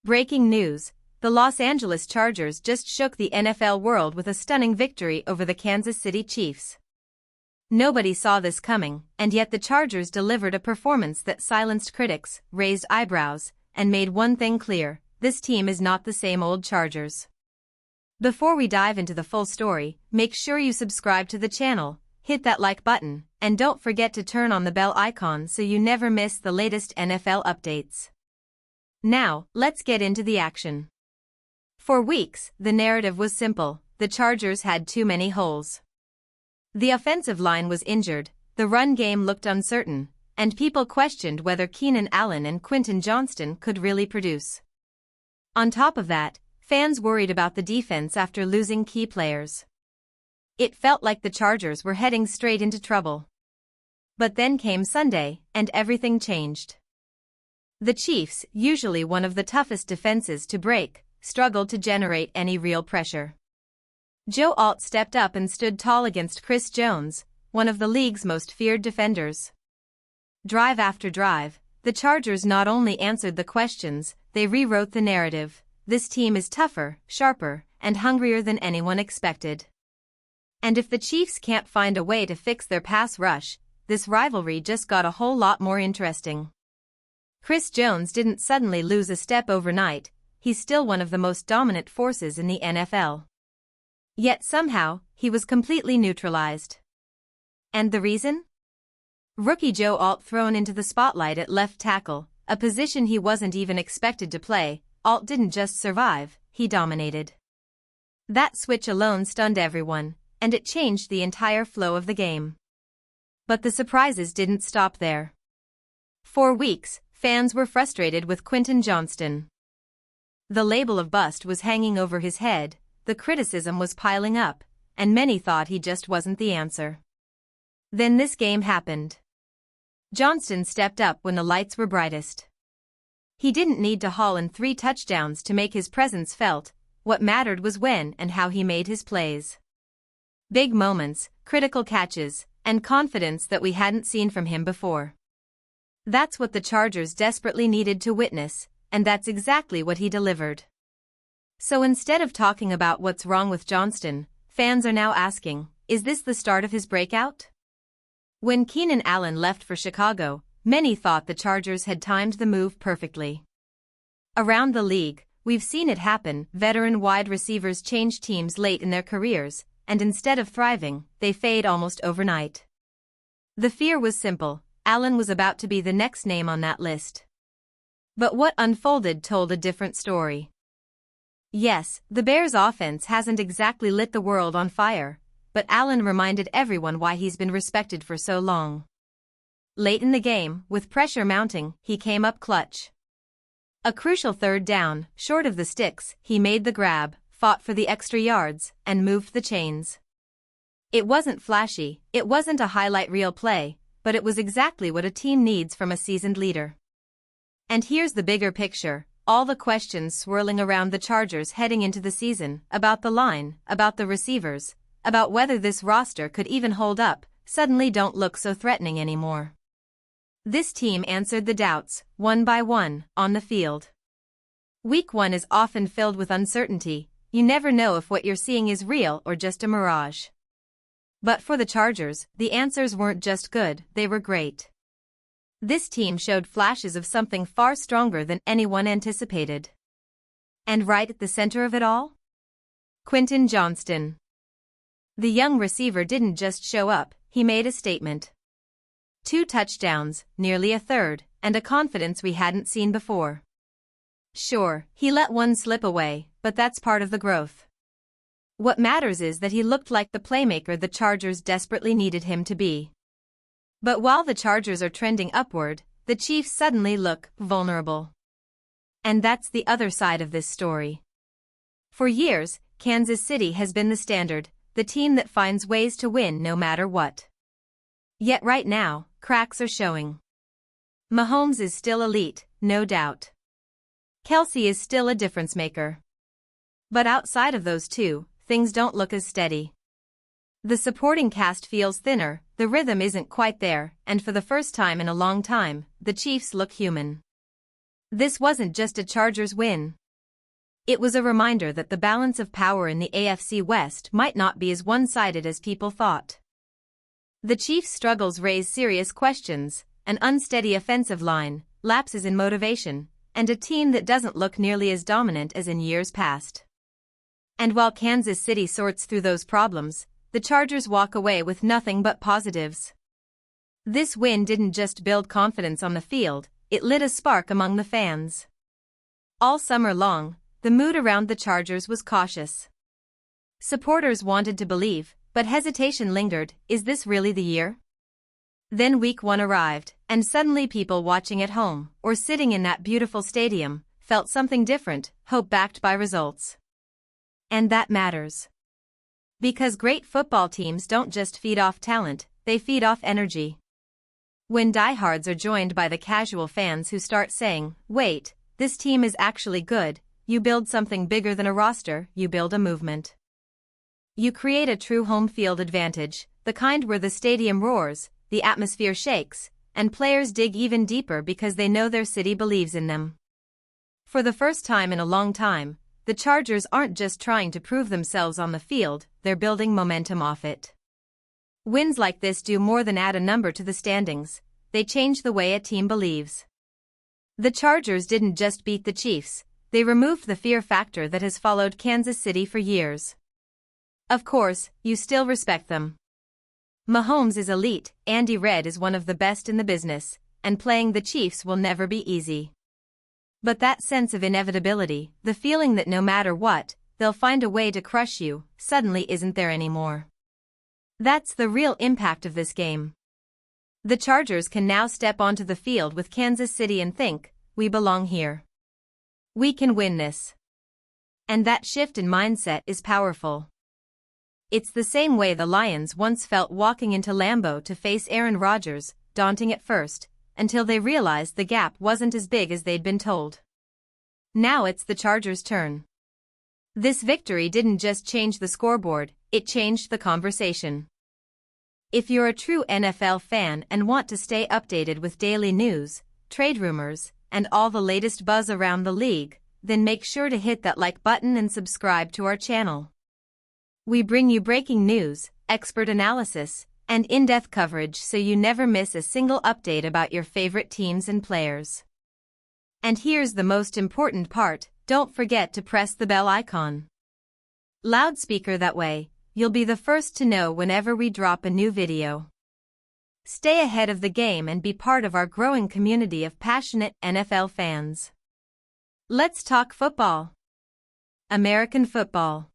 Breaking news: the Los Angeles Chargers just shook the NFL world with a stunning victory over the Kansas City Chiefs. Nobody saw this coming, and yet the Chargers delivered a performance that silenced critics, raised eyebrows, and made one thing clear: this team is not the same old Chargers. Before we dive into the full story, make sure you subscribe to the channel, hit that like button, and don't forget to turn on the bell icon so you never miss the latest NFL updates. Now, let's get into the action. For weeks, the narrative was simple: the Chargers had too many holes. The offensive line was injured, the run game looked uncertain, and people questioned whether Keenan Allen and Quentin Johnston could really produce. On top of that, fans worried about the defense after losing key players. It felt like the Chargers were heading straight into trouble. But then came Sunday, and everything changed. The Chiefs, usually one of the toughest defenses to break, struggled to generate any real pressure. Joe Alt stepped up and stood tall against Chris Jones, one of the league's most feared defenders. Drive after drive, the Chargers not only answered the questions, they rewrote the narrative: this team is tougher, sharper, and hungrier than anyone expected. And if the Chiefs can't find a way to fix their pass rush, this rivalry just got a whole lot more interesting. Chris Jones didn't suddenly lose a step overnight, he's still one of the most dominant forces in the NFL. Yet somehow, he was completely neutralized. And the reason? Rookie Joe Alt thrown into the spotlight at left tackle, a position he wasn't even expected to play. Alt didn't just survive, he dominated. That switch alone stunned everyone, and it changed the entire flow of the game. But the surprises didn't stop there. For weeks, fans were frustrated with Quentin Johnston. The label of bust was hanging over his head, the criticism was piling up, and many thought he just wasn't the answer. Then this game happened. Johnston stepped up when the lights were brightest. He didn't need to haul in 3 touchdowns to make his presence felt, what mattered was when and how he made his plays. Big moments, critical catches, and confidence that we hadn't seen from him before. That's what the Chargers desperately needed to witness, and that's exactly what he delivered. So instead of talking about what's wrong with Johnston, fans are now asking, is this the start of his breakout? When Keenan Allen left for Chicago, many thought the Chargers had timed the move perfectly. Around the league, we've seen it happen: veteran wide receivers change teams late in their careers, and instead of thriving, they fade almost overnight. The fear was simple: Allen was about to be the next name on that list. But what unfolded told a different story. Yes, the Bears' offense hasn't exactly lit the world on fire, but Allen reminded everyone why he's been respected for so long. Late in the game, with pressure mounting, he came up clutch. A crucial 3rd down, short of the sticks, he made the grab, fought for the extra yards, and moved the chains. It wasn't flashy, it wasn't a highlight reel play, but it was exactly what a team needs from a seasoned leader. And here's the bigger picture: all the questions swirling around the Chargers heading into the season, about the line, about the receivers, about whether this roster could even hold up, suddenly don't look so threatening anymore. This team answered the doubts, one by one, on the field. Week 1 is often filled with uncertainty. You never know if what you're seeing is real or just a mirage. But for the Chargers, the answers weren't just good, they were great. This team showed flashes of something far stronger than anyone anticipated. And right at the center of it all? Quentin Johnston. The young receiver didn't just show up, he made a statement. 2 touchdowns, nearly a third, and a confidence we hadn't seen before. Sure, he let one slip away, but that's part of the growth. What matters is that he looked like the playmaker the Chargers desperately needed him to be. But while the Chargers are trending upward, the Chiefs suddenly look vulnerable. And that's the other side of this story. For years, Kansas City has been the standard, the team that finds ways to win no matter what. Yet right now, cracks are showing. Mahomes is still elite, no doubt. Kelsey is still a difference maker. But outside of those two, things don't look as steady. The supporting cast feels thinner, the rhythm isn't quite there, and for the first time in a long time, the Chiefs look human. This wasn't just a Chargers win. It was a reminder that the balance of power in the AFC West might not be as one-sided as people thought. The Chiefs' struggles raise serious questions: an unsteady offensive line, lapses in motivation, and a team that doesn't look nearly as dominant as in years past. And while Kansas City sorts through those problems, the Chargers walk away with nothing but positives. This win didn't just build confidence on the field, it lit a spark among the fans. All summer long, the mood around the Chargers was cautious. Supporters wanted to believe, but hesitation lingered. Is this really the year? Then week 1 arrived, and suddenly people watching at home, or sitting in that beautiful stadium, felt something different: hope backed by results. And that matters. Because great football teams don't just feed off talent, they feed off energy. When diehards are joined by the casual fans who start saying, "Wait, this team is actually good," you build something bigger than a roster, you build a movement. You create a true home field advantage, the kind where the stadium roars, the atmosphere shakes, and players dig even deeper because they know their city believes in them. For the first time in a long time, the Chargers aren't just trying to prove themselves on the field, they're building momentum off it. Wins like this do more than add a number to the standings, they change the way a team believes. The Chargers didn't just beat the Chiefs, they removed the fear factor that has followed Kansas City for years. Of course, you still respect them. Mahomes is elite, Andy Reid is one of the best in the business, and playing the Chiefs will never be easy. But that sense of inevitability, the feeling that no matter what, they'll find a way to crush you, suddenly isn't there anymore. That's the real impact of this game. The Chargers can now step onto the field with Kansas City and think, "We belong here. We can win this." And that shift in mindset is powerful. It's the same way the Lions once felt walking into Lambeau to face Aaron Rodgers, daunting at first, until they realized the gap wasn't as big as they'd been told. Now it's the Chargers' turn. This victory didn't just change the scoreboard, it changed the conversation. If you're a true NFL fan and want to stay updated with daily news, trade rumors, and all the latest buzz around the league, then make sure to hit that like button and subscribe to our channel. We bring you breaking news, expert analysis, and in-depth coverage so you never miss a single update about your favorite teams and players. And here's the most important part: don't forget to press the bell icon. Loudspeaker, that way, you'll be the first to know whenever we drop a new video. Stay ahead of the game and be part of our growing community of passionate NFL fans. Let's talk football. American football.